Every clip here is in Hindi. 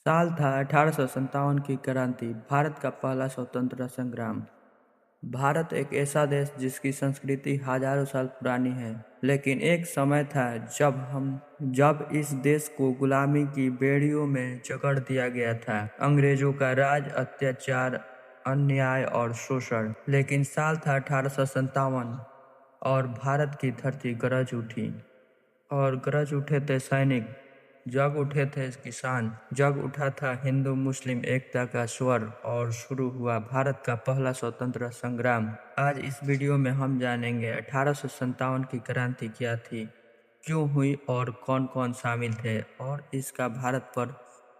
साल था 1857 की क्रांति, भारत का पहला स्वतंत्रता संग्राम। भारत एक ऐसा देश जिसकी संस्कृति हजारों साल पुरानी है, लेकिन एक समय था जब इस देश को गुलामी की बेड़ियों में जकड़ दिया गया था। अंग्रेजों का राज, अत्याचार, अन्याय और शोषण। लेकिन साल था 1857 और भारत की धरती गरज उठी। और गरज उठे थे सैनिक, जग उठे थे किसान, जग उठा था हिंदू मुस्लिम एकता का स्वर और शुरू हुआ भारत का पहला स्वतंत्रता संग्राम। आज इस वीडियो में हम जानेंगे 1857 की क्रांति क्या थी, क्यों हुई और कौन कौन शामिल थे और इसका भारत पर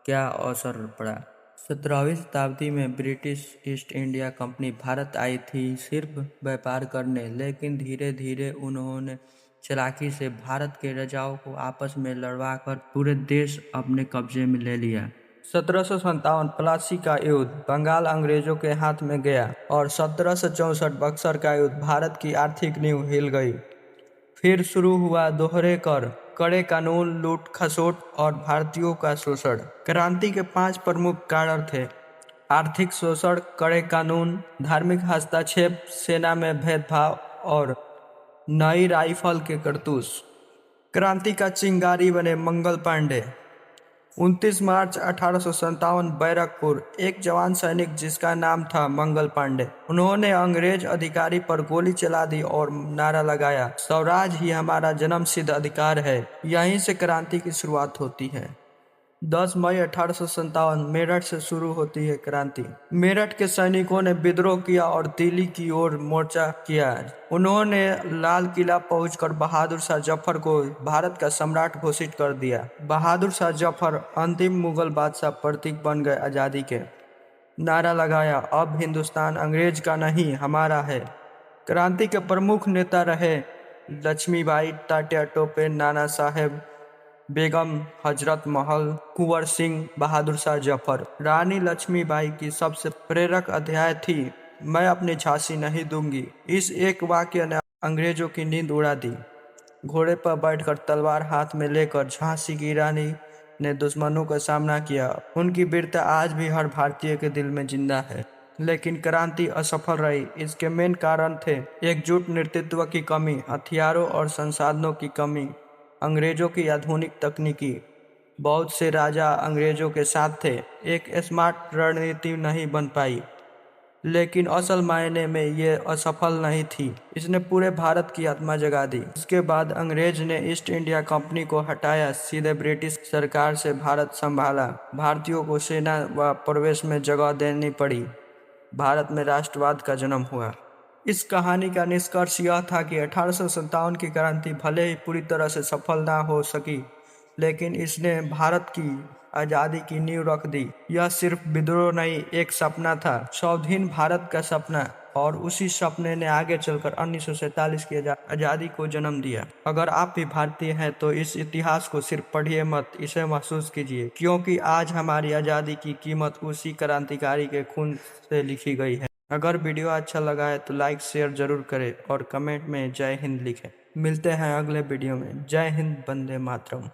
क्या असर पड़ा। 17वीं शताब्दी में British East India Company Bharat आई थी सिर्फ व्यापार करने, लेकिन धीरे धीरे उन्होंने चालाकी से भारत के राजाओं को आपस में लड़वाकर पूरे देश अपने कब्जे में ले लिया। 1757 प्लासी का युद्ध, बंगाल अंग्रेजों के हाथ में गया और 1764 बक्सर का युद्ध, भारत की आर्थिक नींव हिल गई। फिर शुरू हुआ दोहरे कर, कड़े कानून, लूट खसोट और भारतीयों का शोषण। क्रांति के 5 प्रमुख कारण थे: आर्थिक शोषण, कड़े कानून, धार्मिक हस्तक्षेप, सेना में भेदभाव और नई राइफल के कारतूस। क्रांति का चिंगारी बने मंगल पांडे। 29 मार्च 1857 बैरकपुर, एक जवान सैनिक जिसका नाम था मंगल पांडे। उन्होंने अंग्रेज अधिकारी पर गोली चला दी और नारा लगाया, स्वराज ही हमारा जन्मसिद्ध अधिकार है। यहीं से क्रांति की शुरुआत होती है। 10 मई 1857 मेरठ से शुरू होती है क्रांति। मेरठ के सैनिकों ने विद्रोह किया और दिल्ली की ओर मोर्चा किया। उन्होंने लाल किला पहुंचकर बहादुर शाह जफर को भारत का सम्राट घोषित कर दिया। बहादुर शाह जफर अंतिम मुगल बादशाह प्रतीक बन गए आज़ादी के। नारा लगाया, अब हिंदुस्तान अंग्रेज का नहीं हमारा है। क्रांति के प्रमुख नेता रहे लक्ष्मीबाई, तात्या टोपे, नाना साहेब, बेगम हजरत महल, कुंवर सिंह, बहादुर शाह जफर। रानी लक्ष्मीबाई की सबसे प्रेरक अध्याय थी, मैं अपनी झांसी नहीं दूंगी। इस एक वाक्य ने अंग्रेजों की नींद उड़ा दी। घोड़े पर बैठकर तलवार हाथ में लेकर झांसी की रानी ने दुश्मनों का सामना किया। उनकी वीरता आज भी हर भारतीय के दिल में जिंदा है। लेकिन क्रांति असफल रही। इसके मेन कारण थे एकजुट नेतृत्व की कमी, हथियारों और संसाधनों की कमी, अंग्रेजों की आधुनिक तकनीकी। बहुत से राजा अंग्रेजों के साथ थे। एक स्मार्ट रणनीति नहीं बन पाई, लेकिन असल मायने में ये असफल नहीं थी। इसने पूरे भारत की आत्मा जगा दी। इसके बाद अंग्रेज ने ईस्ट इंडिया कंपनी को हटाया, सीधे ब्रिटिश सरकार से भारत संभाला। भारतीयों को सेना व प्रवेश में जगह देनी पड़ी। भारत में राष्ट्रवाद का जन्म हुआ। इस कहानी का निष्कर्ष यह था कि 1857 की क्रांति भले ही पूरी तरह से सफल ना हो सकी, लेकिन इसने भारत की आज़ादी की नींव रख दी। यह सिर्फ विद्रोह नहीं, एक सपना था, स्वाधीन भारत का सपना। और उसी सपने ने आगे चलकर 1947 की आज़ादी को जन्म दिया। अगर आप भी भारतीय हैं तो इस इतिहास को सिर्फ पढ़िए मत, इसे महसूस कीजिए, क्योंकि आज हमारी आज़ादी की कीमत उसी क्रांतिकारी के खून से लिखी गई है। अगर वीडियो अच्छा लगा है तो लाइक शेयर जरूर करें और कमेंट में जय हिंद लिखें। मिलते हैं अगले वीडियो में। जय हिंद, वंदे मातरम।